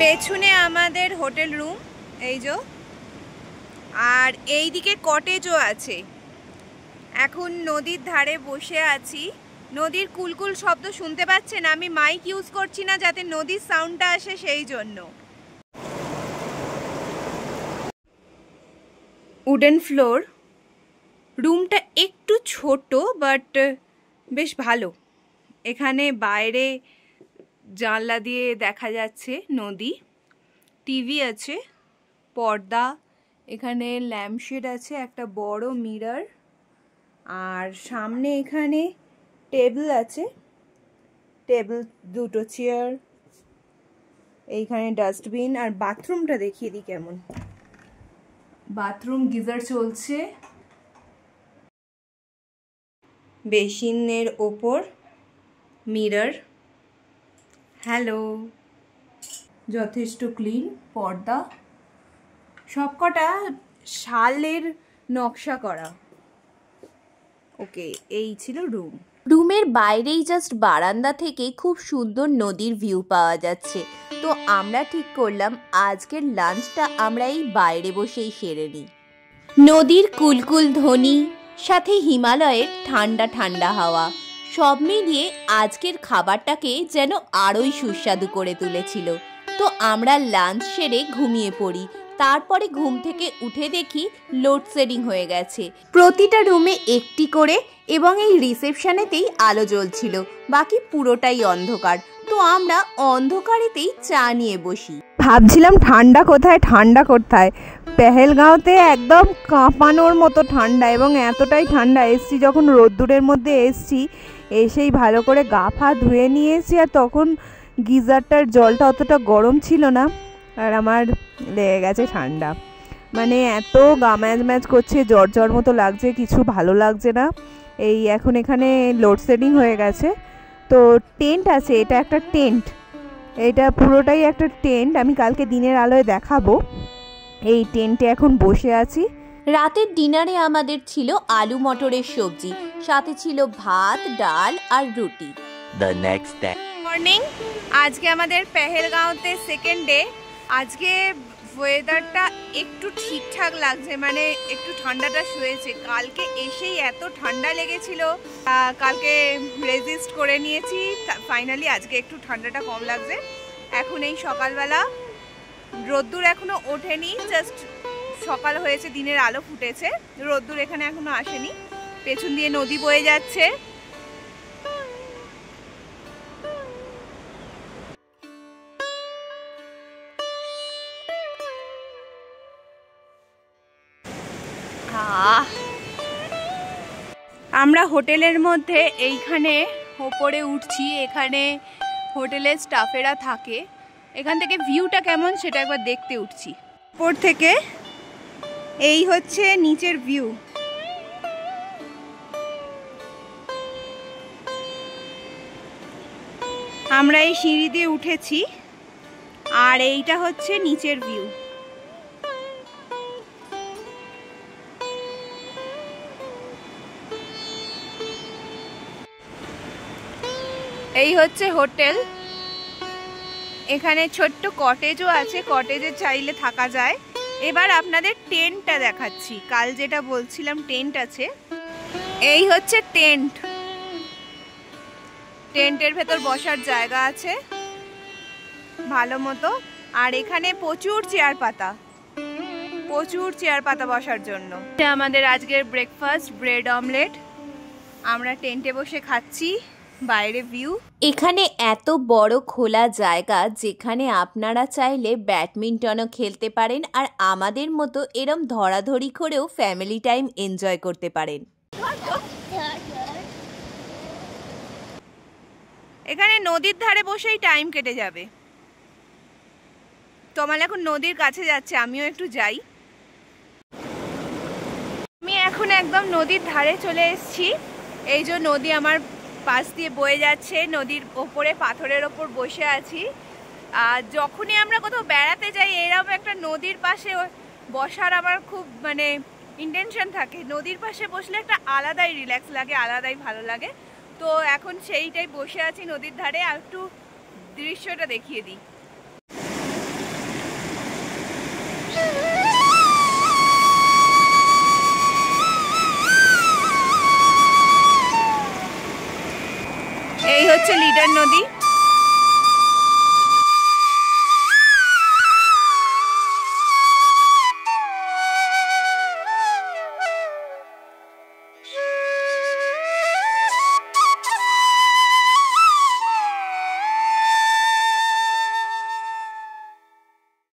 পেছনে আমাদের hotel room এই যে, আর এই দিকে কটেজও আছে। এখন নদীর ধারে বসে আছি। নদীর কুলকুল শব্দ শুনতে পাচ্ছেন? আমি মাইক ইউজ করছি না যাতে নদীর সাউন্ডটা আসে, সেই জন্য। উডেন ফ্লোর, রুমটা একটু ছোট বাট বেশ ভালো। এখানে বাইরে জানলা দিয়ে দেখা যাচ্ছে নদী, টিভি আছে, পর্দা, এখানে ল্যাম্পশেড আছে, একটা বড় মিরর, আর সামনে এখানে টেবিল আছে, টেবিল, দুটো চেয়ার, এইখানে ডাস্টবিন। আর বাথরুমটা দেখিয়ে দিই কেমন। বাথরুম গিজার চলছে, বেসিনের ওপর মিরর, হ্যালো, যথেষ্ট ক্লিন, পর্দা, সবকটা শালের নকশা করা। ওকে, এই ছিল রুম। রুমের বাইরেই জাস্ট বারান্দা থেকে খুব সুন্দর নদীর ভিউ পাওয়া যাচ্ছে। তো আমরা ঠিক করলাম আজকের লাঞ্চটা আমরা এই বাইরে বসেই সেরে নিই। নদীর কুলকুল ধ্বনি, সাথে হিমালয়ের ঠান্ডা ঠান্ডা হাওয়া, সব মিলিয়ে আজকের খাবারটাকে যেন আরোই সুস্বাদু করে তুলেছিল। তো আমরা লাঞ্চ সেরে ঘুমিয়ে পড়ি। তারপরে ঘুম থেকে উঠে দেখি লোডশেডিং হয়ে গেছে। প্রতিটা রুমে একটি করে, এবং এই রিসেপশনেতেই আলো জ্বলছিল, বাকি পুরোটাই অন্ধকার। তো আমরা অন্ধকারেতেই চা নিয়ে বসি। ভাবছিলাম ঠান্ডা কোথায়, ঠান্ডা কোথায়। পেহেলগাঁওতে একদম কাঁপানোর মতো ঠান্ডা, এবং এতটাই ঠান্ডা এসছি যখন রোদ্দুরের মধ্যে এসছি, এসেই ভালো করে গা ফা ধুয়ে নিয়ে এসছি। আর তখন গিজারটার জলটা অতটা গরম ছিল না, আর আমার লেগে গেছে ঠান্ডা। মানে এত গা ম্যাজ ম্যাজ করছে, জ্বর জ্বর মতো লাগছে, কিছু ভালো লাগছে না। এই এখন এখানে লোডশেডিং হয়ে গেছে। তো টেন্ট আছে, এটা একটা টেন্ট, এটা পুরোটাই একটা টেন্ট, আমি কালকে দিনের আলোয় দেখাবো। এই টেন্টে এখন বসে আছি। রাতের ডিনারে আমাদের ছিল আলু মটরের সবজি, সাথে ছিল ভাত, ডাল আর রুটি। The next day. মর্নিং, আজকে আমাদের পেহেলগাঁওতে সেকেন্ড ডে। আজকে ওয়েদারটা একটু ঠিকঠাক লাগছে, মানে একটু ঠান্ডাটা শুয়েছে। কালকে এসেই এত ঠান্ডা লেগেছিল, কালকে রেজিস্ট করে নিয়েছি, ফাইনালি আজকে একটু ঠান্ডাটা কম লাগছে। এখন এই সকালবেলা রোদ্দুর এখনো ওঠেনি, জাস্ট সকাল হয়েছে, দিনের আলো ফুটেছে, রোদ্দুর এখানে এখনো আসেনি। পেছন দিয়ে নদী বয়ে যাচ্ছে। আমরা হোটেলের মধ্যে এইখানে ওপরে উঠছি, এখানে হোটেলের স্টাফেরা থাকে। এখান থেকে ভিউটা কেমন সেটা একবার দেখতে উঠছি উপর থেকে। এই হচ্ছে নিচের ভিউ। আমরা এই সিঁড়ি দিয়ে উঠেছি, আর এইটা হচ্ছে নিচের ভিউ। এই হচ্ছে হোটেল। এখানে ছোট্ট কটেজও আছে, কটেজে চাইলে থাকা যায়। এবার আপনাদের টেন্টটা দেখাচ্ছি। কাল যেটা বলছিলাম টেন্ট আছে, এই হচ্ছে টেন্ট। টেন্টের ভেতর বসার জায়গা আছে ভালো মতো, আর এখানে প্রচুর চেয়ার পাতা বসার জন্য। আমাদের আজকের ব্রেকফাস্ট ব্রেড অমলেট, আমরা টেন্টে বসে খাচ্ছি, বাইরে ভিউ। এখানে এত বড় খোলা জায়গা যেখানে আপনারা চাইলে ব্যাডমিন্টনও খেলতে পারেন, আর আমাদের মতো এরম ধরাধরি করেও ফ্যামিলি টাইম এনজয় করতে পারেন। এখানে নদীর ধারে বসেই টাইম কেটে যাবে। তোমার এখন নদীর কাছে যাচ্ছে, আমিও একটু যাই। আমি এখন একদম নদীর ধারে চলে এসেছি। এই যে নদী আমার পাশ দিয়ে বয়ে যাচ্ছে, নদীর ওপরে পাথরের ওপর বসে আছি। আর যখনই আমরা কোথাও বেড়াতে যাই এরকম একটা নদীর পাশে বসার আমার খুব মানে ইন্টেনশন থাকে। নদীর পাশে বসলে একটা আলাদাই রিল্যাক্স লাগে, আলাদাই ভালো লাগে। তো এখন সেইটাই বসে আছি নদীর ধারে। আর একটু দৃশ্যটা দেখিয়ে দিই। এই হচ্ছে লিডার নদী।